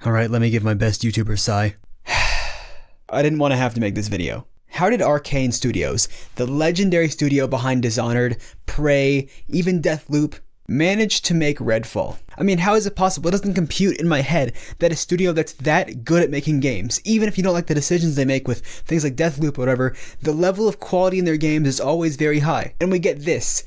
Alright, let me give my best YouTuber sigh. I didn't want to have to make this video. How did Arkane Studios, the legendary studio behind Dishonored, Prey, even Deathloop, manage to make Redfall? I mean, how is it possible? It doesn't compute in my head that a studio that's that good at making games, even if you don't like the decisions they make with things like Deathloop or whatever, the level of quality in their games is always very high. And we get this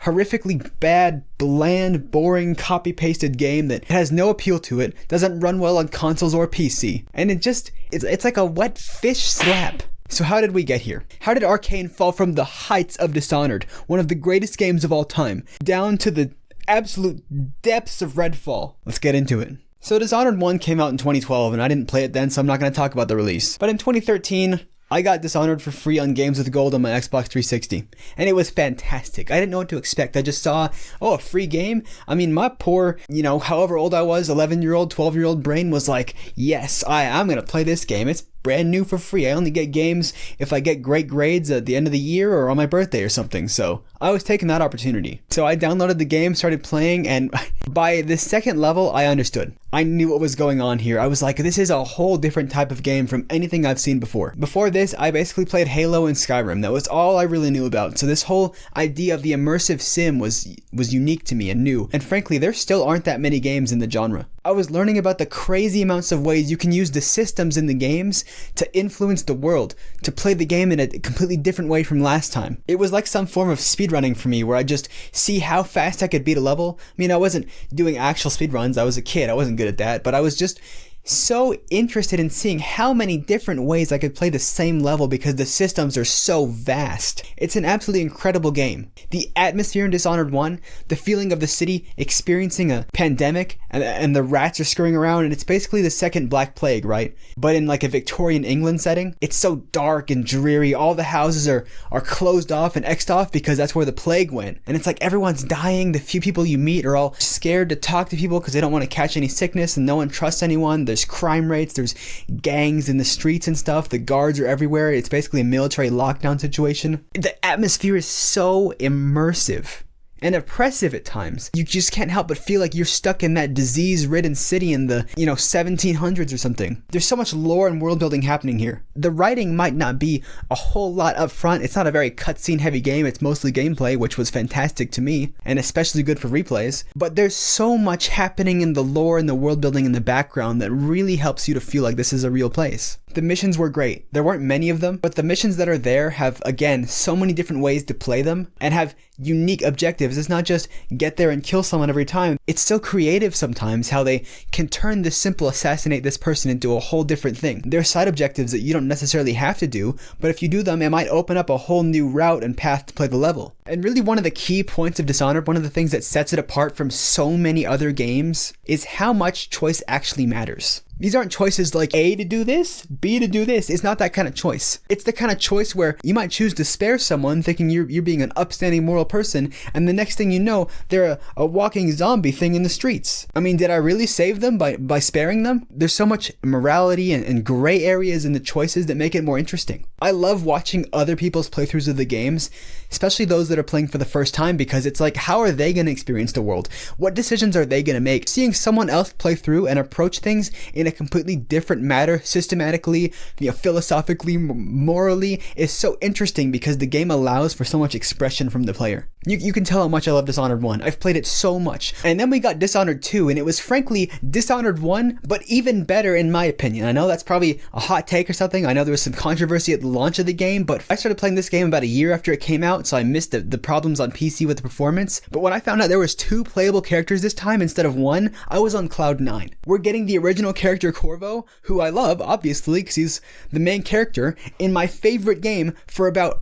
horrifically bad, bland, boring, copy-pasted game that has no appeal to it, doesn't run well on consoles or PC, and it's like a wet fish slap. So how did we get here? How did Arkane fall from the heights of Dishonored, one of the greatest games of all time, down to the absolute depths of Redfall? Let's get into it. So Dishonored 1 came out in 2012, and I didn't play it then, so I'm not going to talk about the release. But in 2013, I got Dishonored for free on Games with Gold on my Xbox 360, and it was fantastic. I didn't know what to expect. I just saw, a free game? I mean, my poor, however old I was, 11-year-old, 12-year-old brain was like, yes, I'm going to play this game. It's brand new for free. I only get games if I get great grades at the end of the year or on my birthday or something, so I was taking that opportunity. So I downloaded the game, started playing, and by the second level, I understood. I knew what was going on here. I was like, this is a whole different type of game from anything I've seen before. Before this, I basically played Halo and Skyrim. That was all I really knew about. So this whole idea of the immersive sim was unique to me and new. And frankly, there still aren't that many games in the genre. I was learning about the crazy amounts of ways you can use the systems in the games to influence the world, to play the game in a completely different way from last time. It was like some form of speedrunning for me, where I just see how fast I could beat a level. I mean, I wasn't doing actual speedruns. I was a kid. I wasn't good at that, but I was just so interested in seeing how many different ways I could play the same level because the systems are so vast. It's an absolutely incredible game. The atmosphere in Dishonored 1, the feeling of the city experiencing a pandemic and the rats are scurrying around, and it's basically the second Black Plague, right? But in like a Victorian England setting. It's so dark and dreary. All the houses are closed off and X'd off because that's where the plague went. And it's like everyone's dying. The few people you meet are all scared to talk to people because they don't want to catch any sickness, and no one trusts anyone. There's crime rates, there's gangs in the streets and stuff, the guards are everywhere. It's basically a military lockdown situation. The atmosphere is so immersive and oppressive at times. You just can't help but feel like you're stuck in that disease-ridden city in the, 1700s or something. There's so much lore and world building happening here. The writing might not be a whole lot up front. It's not a very cutscene heavy game. It's mostly gameplay, which was fantastic to me, and especially good for replays. But there's so much happening in the lore and the world building in the background that really helps you to feel like this is a real place. The missions were great. There weren't many of them, but the missions that are there have, again, so many different ways to play them and have unique objectives. It's not just get there and kill someone every time. It's so creative sometimes how they can turn this simple assassinate this person into a whole different thing. There are side objectives that you don't necessarily have to do, but if you do them, it might open up a whole new route and path to play the level. And really one of the key points of Dishonored, one of the things that sets it apart from so many other games, is how much choice actually matters. These aren't choices like A to do this, B to do this. It's not that kind of choice. It's the kind of choice where you might choose to spare someone thinking you're being an upstanding moral person, and the next thing you know, they're a walking zombie thing in the streets. I mean, did I really save them by sparing them? There's so much morality and gray areas in the choices that make it more interesting. I love watching other people's playthroughs of the games, especially those that are playing for the first time, because it's like, how are they going to experience the world? What decisions are they going to make? Seeing someone else play through and approach things in a completely different matter, systematically, philosophically, morally, is so interesting because the game allows for so much expression from the player. You can tell how much I love Dishonored 1. I've played it so much. And then we got Dishonored 2, and it was frankly Dishonored 1, but even better in my opinion. I know that's probably a hot take or something. I know there was some controversy at the launch of the game, but I started playing this game about a year after it came out, so I missed the problems on PC with the performance. But when I found out there was 2 playable characters this time instead of 1, I was on cloud 9. We're getting the original character Corvo, who I love, obviously, because he's the main character, in my favorite game for about,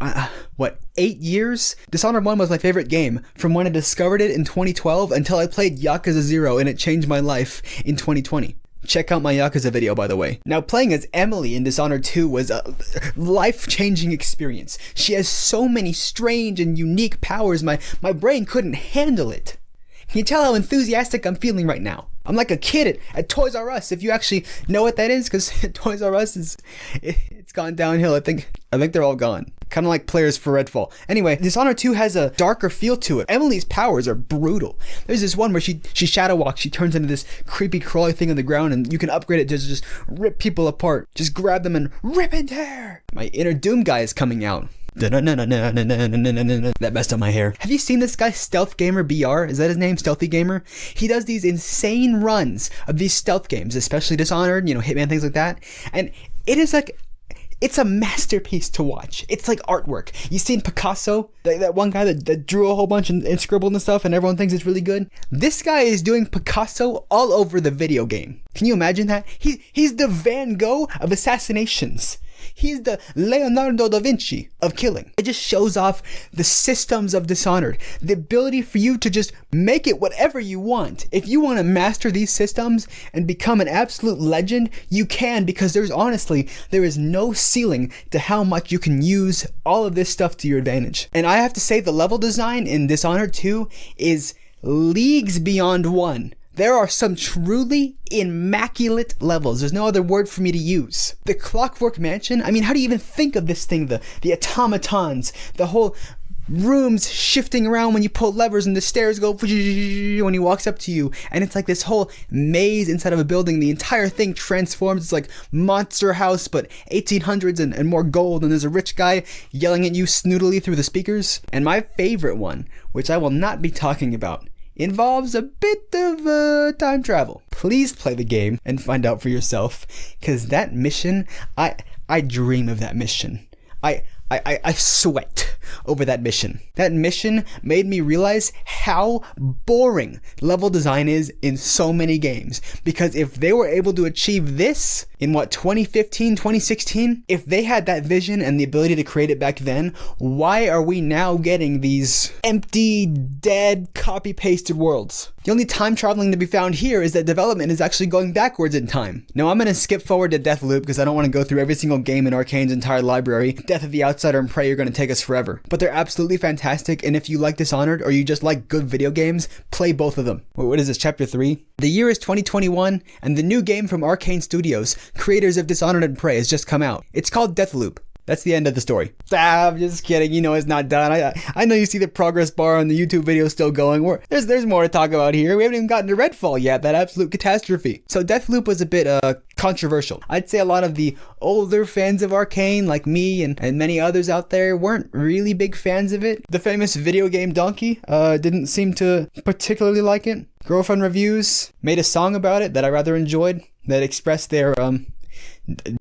8 years? Dishonored 1 was my favorite game from when I discovered it in 2012 until I played Yakuza 0 and it changed my life in 2020. Check out my Yakuza video, by the way. Now, playing as Emily in Dishonored 2 was a life-changing experience. She has so many strange and unique powers, my brain couldn't handle it. Can you tell how enthusiastic I'm feeling right now? I'm like a kid at Toys R Us, if you actually know what that is, because Toys R Us it's gone downhill. I think they're all gone. Kind of like players for Redfall. Anyway, Dishonored 2 has a darker feel to it. Emily's powers are brutal. There's this one where she shadow walks, she turns into this creepy crawly thing on the ground, and you can upgrade it to just rip people apart. Just grab them and rip and tear. My inner Doom guy is coming out. That messed up my hair. Have you seen this guy, StealthGamerBR? Is that his name? Stealthy Gamer? He does these insane runs of these stealth games, especially Dishonored, Hitman, things like that. And it is like, it's a masterpiece to watch. It's like artwork. You seen Picasso? That one guy that drew a whole bunch and scribbled and stuff, and everyone thinks it's really good? This guy is doing Picasso all over the video game. Can you imagine that? He's the Van Gogh of assassinations. He's the Leonardo da Vinci of killing. It just shows off the systems of Dishonored. The ability for you to just make it whatever you want. If you want to master these systems and become an absolute legend, you can, because there is no ceiling to how much you can use all of this stuff to your advantage. And I have to say, the level design in Dishonored 2 is leagues beyond one. There are some truly immaculate levels. There's no other word for me to use. The Clockwork Mansion, how do you even think of this thing? The automatons, the whole rooms shifting around when you pull levers and the stairs go when he walks up to you. And it's like this whole maze inside of a building. The entire thing transforms. It's like Monster House, but 1800s and more gold. And there's a rich guy yelling at you snootily through the speakers. And my favorite one, which I will not be talking about, involves a bit of time travel. Please play the game and find out for yourself, because that mission, I dream of that mission. I sweat over that mission. That mission made me realize how boring level design is in so many games. Because if they were able to achieve this in 2015, 2016, if they had that vision and the ability to create it back then, why are we now getting these empty, dead, copy-pasted worlds? The only time traveling to be found here is that development is actually going backwards in time. Now I'm going to skip forward to Deathloop because I don't want to go through every single game in Arkane's entire library. Death of the Outsider and Prey are going to take us forever. But they're absolutely fantastic, and if you like Dishonored or you just like good video games, play both of them. What is this, chapter 3? The year is 2021, and the new game from Arkane Studios, creators of Dishonored and Prey, has just come out. It's called Deathloop. That's the end of the story. I'm just kidding. It's not done. I know you see the progress bar on the YouTube video still going. There's more to talk about here. We haven't even gotten to Redfall yet. That absolute catastrophe. So Deathloop was a bit controversial. I'd say a lot of the older fans of Arkane, like me and many others out there, weren't really big fans of it. The famous video game donkey didn't seem to particularly like it. Girlfriend Reviews made a song about it that I rather enjoyed, that expressed their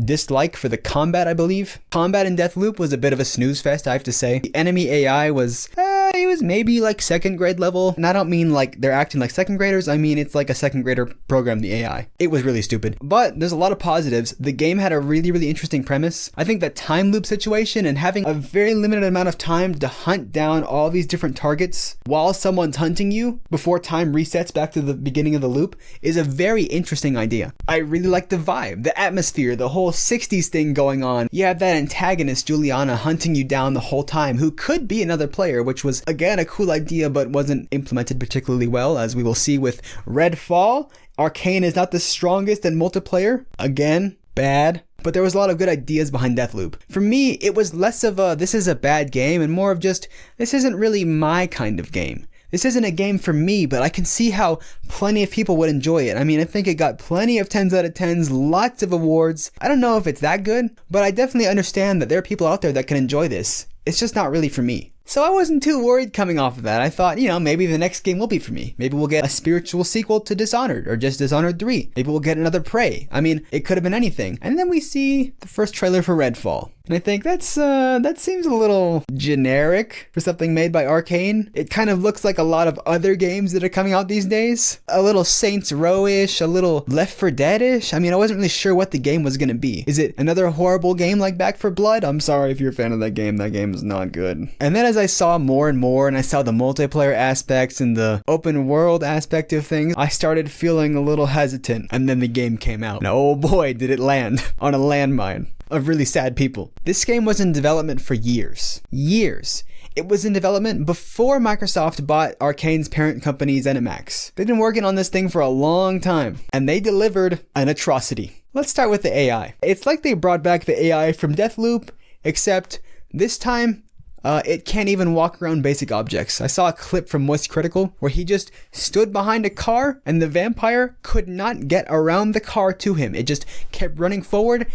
dislike for the combat, I believe. Combat in Deathloop was a bit of a snooze fest, I have to say. The enemy AI was, it was maybe like second grade level. And I don't mean like they're acting like second graders. I mean, it's like a second grader program, the AI. It was really stupid. But there's a lot of positives. The game had a really, really interesting premise. I think that time loop situation and having a very limited amount of time to hunt down all these different targets while someone's hunting you before time resets back to the beginning of the loop is a very interesting idea. I really like the vibe, the atmosphere, the whole 60s thing going on. You have that antagonist, Juliana, hunting you down the whole time, who could be another player, which was, again, a cool idea, but wasn't implemented particularly well, as we will see with Redfall. Arkane is not the strongest in multiplayer. Again, bad. But there was a lot of good ideas behind Deathloop. For me, it was less of a, this is a bad game, and more of just, this isn't really my kind of game. This isn't a game for me, but I can see how plenty of people would enjoy it. I think it got plenty of 10s out of 10s, lots of awards. I don't know if it's that good, but I definitely understand that there are people out there that can enjoy this. It's just not really for me. So I wasn't too worried coming off of that. I thought, maybe the next game will be for me. Maybe we'll get a spiritual sequel to Dishonored, or just Dishonored 3. Maybe we'll get another Prey. It could have been anything. And then we see the first trailer for Redfall. And I think that seems a little generic for something made by Arkane. It kind of looks like a lot of other games that are coming out these days. A little Saints Row-ish, a little Left 4 Dead-ish. I wasn't really sure what the game was going to be. Is it another horrible game like Back 4 Blood? I'm sorry if you're a fan of that game is not good. And then as I saw more and more, and I saw the multiplayer aspects and the open world aspect of things, I started feeling a little hesitant. And then the game came out. And oh boy, did it land on a landmine of really sad people. This game was in development for years. It was in development before Microsoft bought Arkane's parent company ZeniMax. They've been working on this thing for a long time, and they delivered an atrocity. Let's start with the AI. It's like they brought back the AI from Deathloop, except this time, it can't even walk around basic objects. I saw a clip from Moist Critical where he just stood behind a car and the vampire could not get around the car to him. It just kept running forward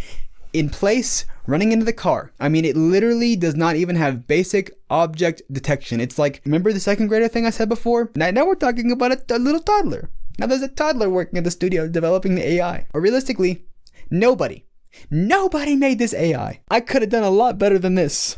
in place, running into the car. I mean, it literally does not even have basic object detection. It's like, remember the second grader thing I said before? Now we're talking about a little toddler. Now there's a toddler working at the studio developing the AI. Or realistically, nobody made this AI. I could have done a lot better than this.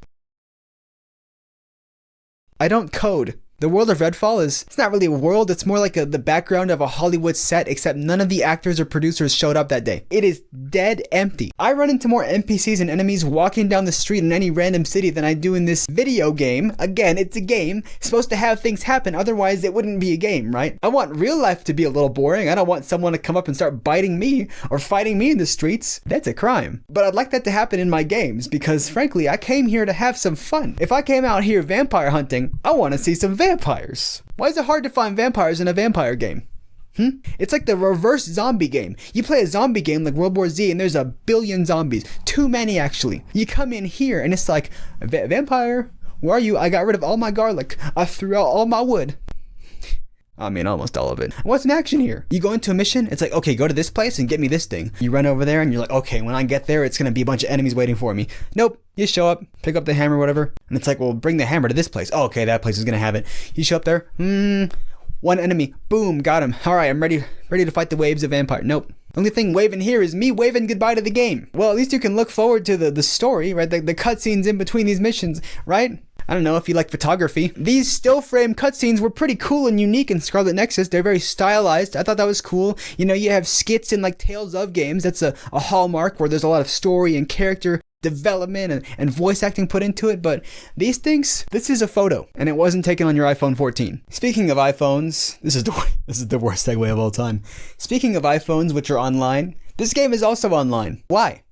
I don't code. The world of Redfall it's not really a world, it's more like the background of a Hollywood set, except none of the actors or producers showed up that day. It is dead empty. I run into more NPCs and enemies walking down the street in any random city than I do in this video game. Again, it's a game. It's supposed to have things happen, otherwise it wouldn't be a game, right? I want real life to be a little boring. I don't want someone to come up and start biting me or fighting me in the streets. That's a crime. But I'd like that to happen in my games because frankly, I came here to have some fun. If I came out here vampire hunting, I want to see some vampires. Why is it hard to find vampires in a vampire game? It's like the reverse zombie game. You play a zombie game like World War Z and there's a billion zombies. Too many actually. You come in here and it's like, vampire, where are you? I got rid of all my garlic. I threw out all my wood. I mean, almost all of it. What's in action here? You go into a mission, it's like, okay, go to this place and get me this thing. You run over there and you're like, okay, when I get there, it's gonna be a bunch of enemies waiting for me. Nope. You show up, pick up the hammer, whatever, and it's like, well, bring the hammer to this place. Oh, okay, that place is gonna have it. You show up there, one enemy, boom, got him. All right, I'm ready to fight the waves of vampire. Nope. Only thing waving here is me waving goodbye to the game. Well, at least you can look forward to the story, right? The cutscenes in between these missions, right? I don't know if you like photography. These still frame cutscenes were pretty cool and unique in Scarlet Nexus. They're very stylized. I thought that was cool. You know, you have skits in like Tales of games. That's a hallmark where there's a lot of story and character development and voice acting put into it. But these things, this is a photo and it wasn't taken on your iPhone 14. Speaking of iPhones, this is the worst segue of all time. Speaking of iPhones, which are online, this game is also online. Why?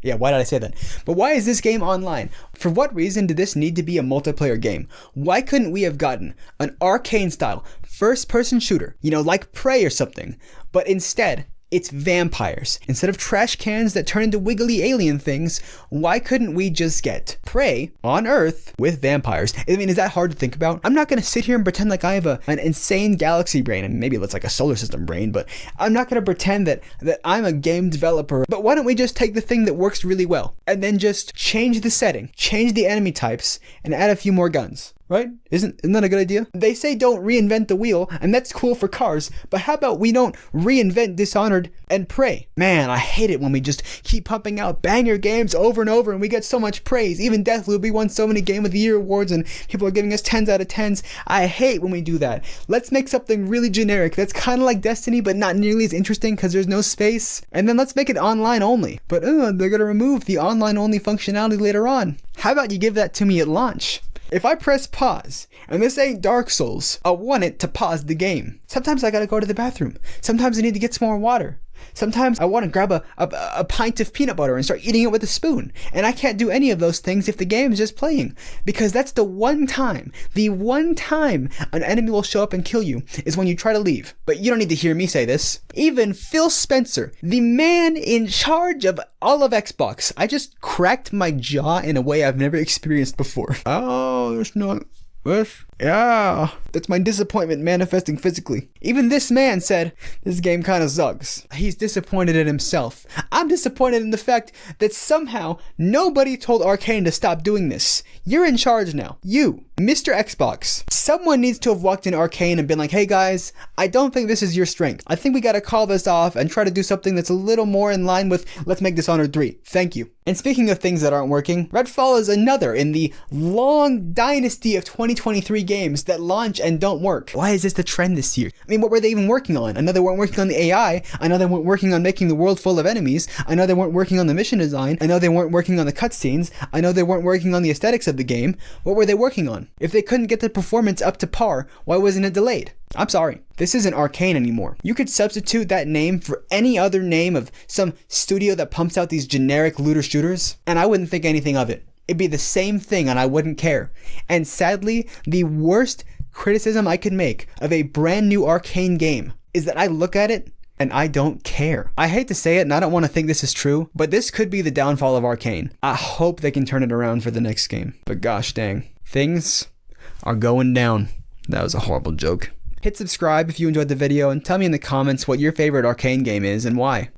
Yeah, why did I say that? But why is this game online? For what reason did this need to be a multiplayer game? Why couldn't we have gotten an Arkane style first-person shooter, you know, like Prey or something, but instead, it's vampires. Instead of trash cans that turn into wiggly alien things, why couldn't we just get Prey on Earth with vampires? I mean, is that hard to think about? I'm not gonna sit here and pretend like I have an insane galaxy brain, and maybe it's like a solar system brain, but I'm not gonna pretend that I'm a game developer. But why don't we just take the thing that works really well, and then just change the setting, change the enemy types, and add a few more guns? Right? Isn't that a good idea? They say don't reinvent the wheel, and that's cool for cars, but how about we don't reinvent Dishonored and Prey? Man, I hate it when we just keep pumping out banger games over and over and we get so much praise. Even Deathloop, we won so many Game of the Year awards and people are giving us 10s out of 10s. I hate when we do that. Let's make something really generic that's kind of like Destiny, but not nearly as interesting because there's no space. And then let's make it online only. But they're gonna remove the online only functionality later on. How about you give that to me at launch? If I press pause, and this ain't Dark Souls, I want it to pause the game. Sometimes I gotta go to the bathroom. Sometimes I need to get some more water. Sometimes I want to grab a pint of peanut butter and start eating it with a spoon. And I can't do any of those things if the game is just playing. Because that's the one time an enemy will show up and kill you is when you try to leave. But you don't need to hear me say this. Even Phil Spencer, the man in charge of all of Xbox, I just cracked my jaw in a way I've never experienced before. Oh, there's not... What? Yeah. That's my disappointment manifesting physically. Even this man said, this game kinda sucks. He's disappointed in himself. I'm disappointed in the fact that somehow nobody told Arkane to stop doing this. You're in charge now. You, Mr. Xbox. Someone needs to have walked in Arkane and been like, hey guys, I don't think this is your strength. I think we gotta call this off and try to do something that's a little more in line with let's make Dishonored 3. Thank you. And speaking of things that aren't working, Redfall is another in the long dynasty of 2023 games that launch and don't work. Why is this the trend this year? I mean, what were they even working on? I know they weren't working on the AI. I know they weren't working on making the world full of enemies. I know they weren't working on the mission design. I know they weren't working on the cutscenes. I know they weren't working on the aesthetics of the game. What were they working on? If they couldn't get the performance up to par, why wasn't it delayed? I'm sorry, this isn't Arkane anymore. You could substitute that name for any other name of some studio that pumps out these generic looter shooters, and I wouldn't think anything of it. It'd be the same thing and I wouldn't care. And sadly, the worst criticism I could make of a brand new Arkane game is that I look at it and I don't care. I hate to say it, and I don't want to think this is true, but this could be the downfall of Arkane. I hope they can turn it around for the next game. But gosh dang, things are going down. That was a horrible joke. Hit subscribe if you enjoyed the video, and tell me in the comments what your favorite Arkane game is and why.